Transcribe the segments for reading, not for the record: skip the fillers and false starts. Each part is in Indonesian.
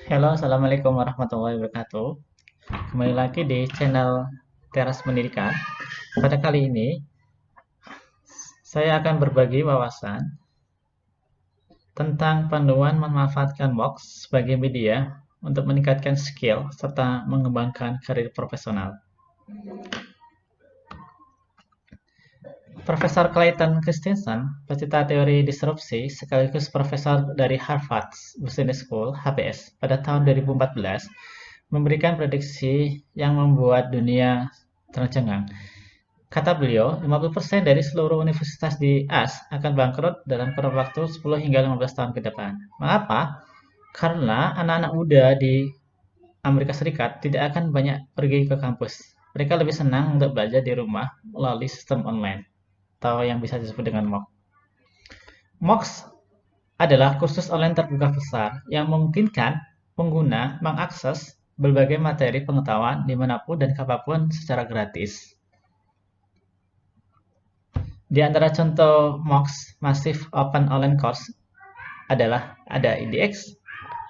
Halo, Assalamualaikum warahmatullahi wabarakatuh. Kembali lagi di channel Teras Pendidikan. Pada kali ini, saya akan berbagi wawasan tentang panduan memanfaatkan MOOC sebagai media untuk meningkatkan skill serta mengembangkan karir profesional. Profesor Clayton Christensen, pencipta teori disrupsi sekaligus profesor dari Harvard Business School (HBS) pada tahun 2014, memberikan prediksi yang membuat dunia tercengang. Kata beliau, 50% dari seluruh universitas di AS akan bangkrut dalam kurun waktu 10 hingga 15 tahun ke depan. Mengapa? Karena anak-anak muda di Amerika Serikat tidak akan banyak pergi ke kampus. Mereka lebih senang untuk belajar di rumah melalui sistem online, atau yang bisa disebut dengan MOOC. MOOCs adalah kursus online terbuka besar yang memungkinkan pengguna mengakses berbagai materi pengetahuan dimanapun dan kapanpun secara gratis. Di antara contoh MOOCs Massive Open Online Course adalah ada IDX,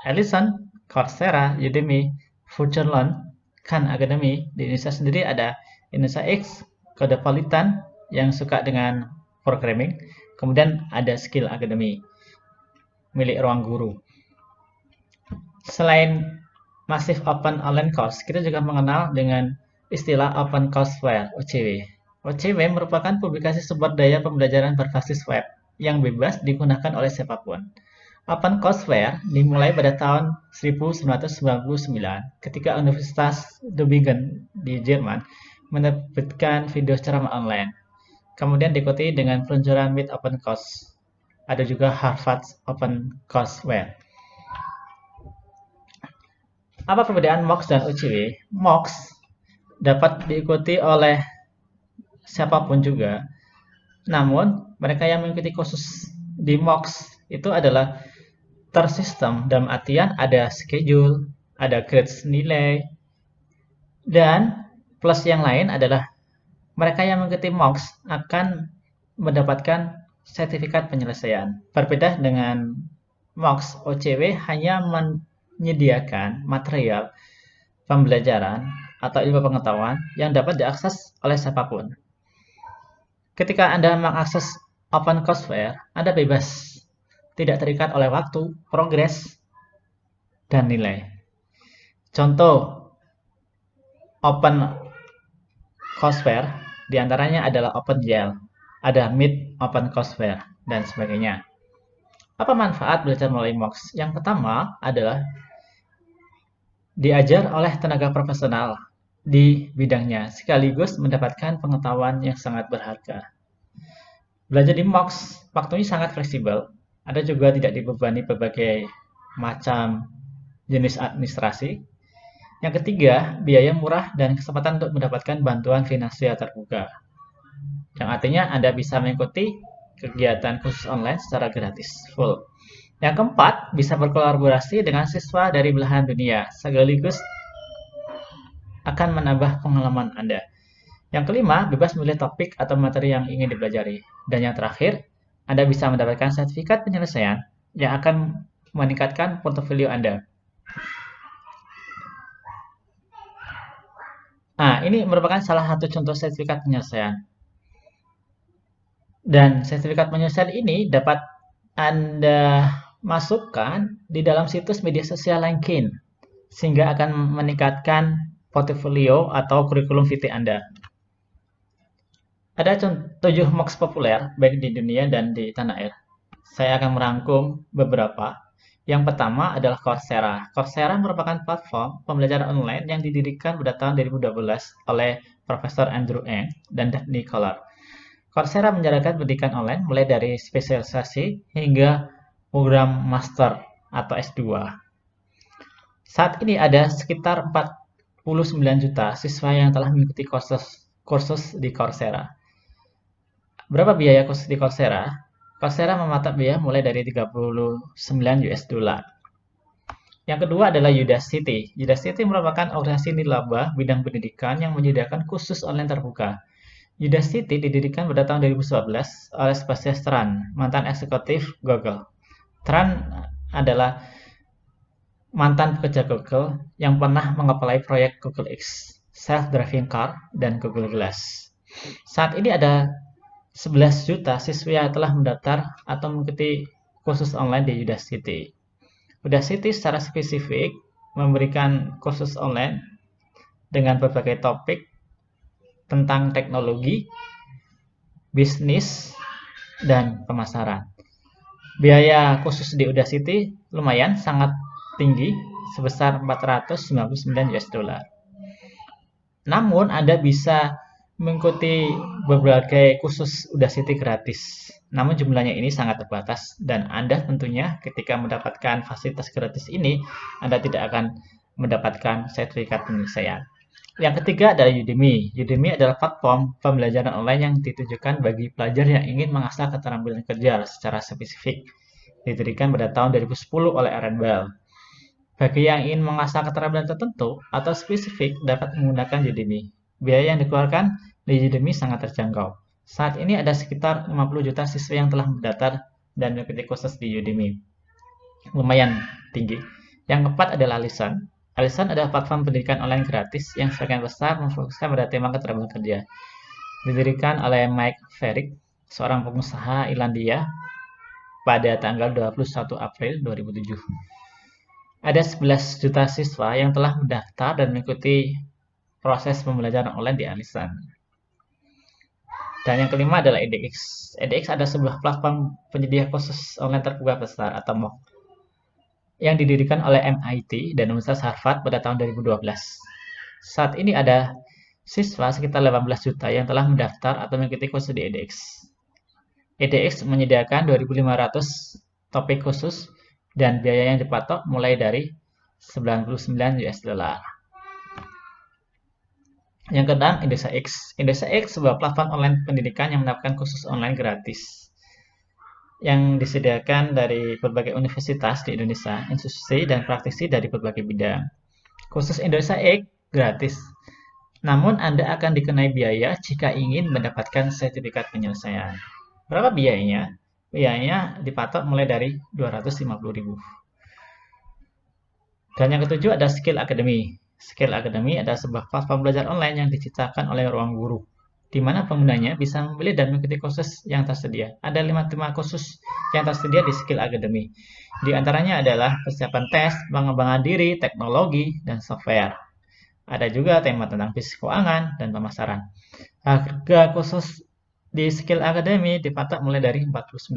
Edison, Coursera, Udemy, FutureLearn, Khan Academy. Di Indonesia sendiri ada Indonesia X, Codepolitan yang suka dengan programming, kemudian ada Skill Academy milik Ruang Guru. Selain Massive Open Online Course, kita juga mengenal dengan istilah Open Courseware (OCW). OCW merupakan publikasi sumber daya pembelajaran berbasis web yang bebas digunakan oleh siapapun. Open Courseware dimulai pada tahun 1999 ketika Universitas Tübingen di Jerman menerbitkan video ceramah online. Kemudian diikuti dengan peluncuran Meet Open Course. Ada juga Harvard Open Courseware. Apa perbedaan MOOCs dan OCW? MOOCs dapat diikuti oleh siapapun juga. Namun, mereka yang mengikuti kursus di MOOCs itu adalah tersistem dalam artian ada schedule, ada grades nilai, dan plus yang lain adalah mereka yang mengikuti MOOCs akan mendapatkan sertifikat penyelesaian. Berbeda dengan MOOCs, OCW hanya menyediakan material pembelajaran atau ilmu pengetahuan yang dapat diakses oleh siapapun. Ketika Anda mengakses Open Courseware, Anda bebas, tidak terikat oleh waktu, progres, dan nilai. Contoh Open Courseware diantaranya adalah OpenGL, ada Meet Open Courseware, dan sebagainya. Apa manfaat belajar melalui MOOCs? Yang pertama adalah diajar oleh tenaga profesional di bidangnya, sekaligus mendapatkan pengetahuan yang sangat berharga. Belajar di MOOCs, waktunya sangat fleksibel. Ada juga tidak dibebani berbagai macam jenis administrasi. Yang ketiga, biaya murah dan kesempatan untuk mendapatkan bantuan finansial terbuka. Yang artinya Anda bisa mengikuti kegiatan khusus online secara gratis, full. Yang keempat, bisa berkolaborasi dengan siswa dari belahan dunia, sekaligus akan menambah pengalaman Anda. Yang kelima, bebas memilih topik atau materi yang ingin dipelajari. Dan yang terakhir, Anda bisa mendapatkan sertifikat penyelesaian yang akan meningkatkan portofolio Anda. Nah, ini merupakan salah satu contoh sertifikat penyelesaian. Dan sertifikat penyelesaian ini dapat Anda masukkan di dalam situs media sosial LinkedIn, sehingga akan meningkatkan portofolio atau kurikulum vitae Anda. Ada 7 MOOCs populer, baik di dunia dan di tanah air. Saya akan merangkum beberapa. Yang pertama adalah Coursera. Coursera merupakan platform pembelajaran online yang didirikan pada tahun 2012 oleh Profesor Andrew Ng dan Daphne Koller. Coursera menjalankan pendidikan online mulai dari spesialisasi hingga program master atau S2. Saat ini ada sekitar 49 juta siswa yang telah mengikuti kursus di Coursera. Berapa biaya kursus di Coursera? Coursera mematok biaya mulai dari 39 US dollar. Yang kedua adalah Udacity. Udacity merupakan organisasi nirlaba bidang pendidikan yang menyediakan kursus online terbuka. Udacity didirikan pada tahun 2011 oleh Sebastian Tran, mantan eksekutif Google. Tran adalah mantan pekerja Google yang pernah mengapply proyek Google X, Self-Driving Car, dan Google Glass. Saat ini ada 11 juta siswa yang telah mendaftar atau mengikuti kursus online di Udacity. Udacity secara spesifik memberikan kursus online dengan berbagai topik tentang teknologi, bisnis, dan pemasaran. Biaya khusus di Udacity lumayan sangat tinggi, sebesar 499 US dollar. Namun Anda bisa mengikuti berbagai kursus Udacity gratis. Namun jumlahnya ini sangat terbatas dan Anda tentunya ketika mendapatkan fasilitas gratis ini, Anda tidak akan mendapatkan sertifikat penyelesaian. Yang ketiga adalah Udemy. Udemy adalah platform pembelajaran online yang ditujukan bagi pelajar yang ingin mengasah keterampilan kerja secara spesifik. Didirikan pada tahun 2010 oleh Aaron Bell. Bagi yang ingin mengasah keterampilan tertentu atau spesifik dapat menggunakan Udemy. Biaya yang dikeluarkan di Udemy sangat terjangkau. Saat ini ada sekitar 50 juta siswa yang telah mendaftar dan mengikuti kursus di Udemy. Lumayan tinggi. Yang keempat adalah Alison. Alison adalah platform pendidikan online gratis yang sebagian besar memfokuskan pada tema keterampilan kerja. Didirikan oleh Mike Ferrick, seorang pengusaha Irlandia, pada tanggal 21 April 2007. Ada 11 juta siswa yang telah mendaftar dan mengikuti proses pembelajaran online di Alison. Dan yang kelima adalah edX. edX adalah sebuah platform penyedia kursus online terbuka besar atau MOOC yang didirikan oleh MIT dan Universitas Harvard pada tahun 2012. Saat ini ada siswa sekitar 18 juta yang telah mendaftar atau mengikuti kursus di edX. edX menyediakan 2.500 topik khusus dan biaya yang dipatok mulai dari 99 US dollar. Yang keenam, Indonesia X. Indonesia X sebuah platform online pendidikan yang menawarkan kursus online gratis yang disediakan dari berbagai universitas di Indonesia, institusi dan praktisi dari berbagai bidang. Kursus Indonesia X gratis. Namun Anda akan dikenai biaya jika ingin mendapatkan sertifikat penyelesaian. Berapa biayanya? Biayanya dipatok mulai dari 250.000. Dan yang ketujuh ada Skill Academy. Skill Academy adalah sebuah platform belajar online yang diciptakan oleh Ruang Guru, di mana penggunanya bisa memilih dan mengikuti kursus yang tersedia. Ada 5 tema khusus yang tersedia di Skill Academy. Di antaranya adalah persiapan tes, pengembangan diri, teknologi, dan software. Ada juga tema tentang bisnis keuangan dan pemasaran. Harga khusus di Skill Academy dipatok mulai dari 49.000.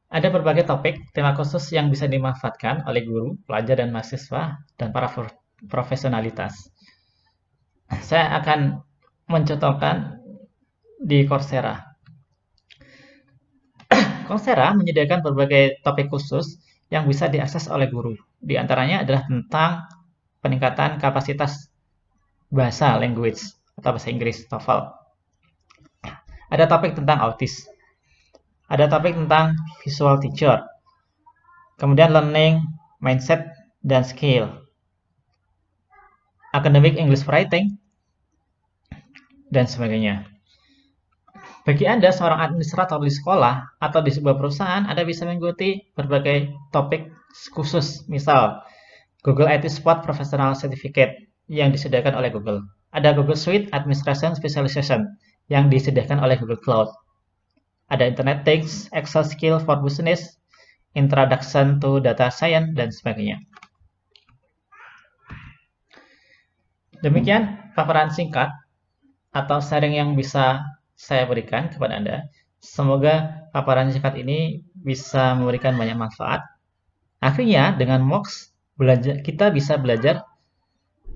Ada berbagai topik, tema khusus yang bisa dimanfaatkan oleh guru, pelajar, dan mahasiswa, dan para profesionalitas. Saya akan mencontohkan di Coursera. Coursera menyediakan berbagai topik khusus yang bisa diakses oleh guru. Di antaranya adalah tentang peningkatan kapasitas bahasa language atau bahasa Inggris TOEFL. Ada topik tentang autis. Ada topik tentang visual teacher. Kemudian learning, mindset, dan skill. Academic English writing, dan sebagainya. Bagi Anda seorang administrator di sekolah atau di sebuah perusahaan, Anda bisa mengikuti berbagai topik khusus, misal Google IT Support Professional Certificate yang disediakan oleh Google. Ada Google Suite Administration Specialization yang disediakan oleh Google Cloud. Ada Internet Things, Excel Skill for Business, Introduction to Data Science, dan sebagainya. Demikian paparan singkat atau sharing yang bisa saya berikan kepada Anda. Semoga paparan singkat ini bisa memberikan banyak manfaat. Akhirnya dengan MOOCs kita bisa belajar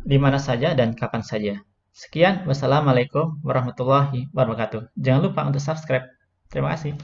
di mana saja dan kapan saja. Sekian, wassalamualaikum warahmatullahi wabarakatuh. Jangan lupa untuk subscribe. Terima kasih.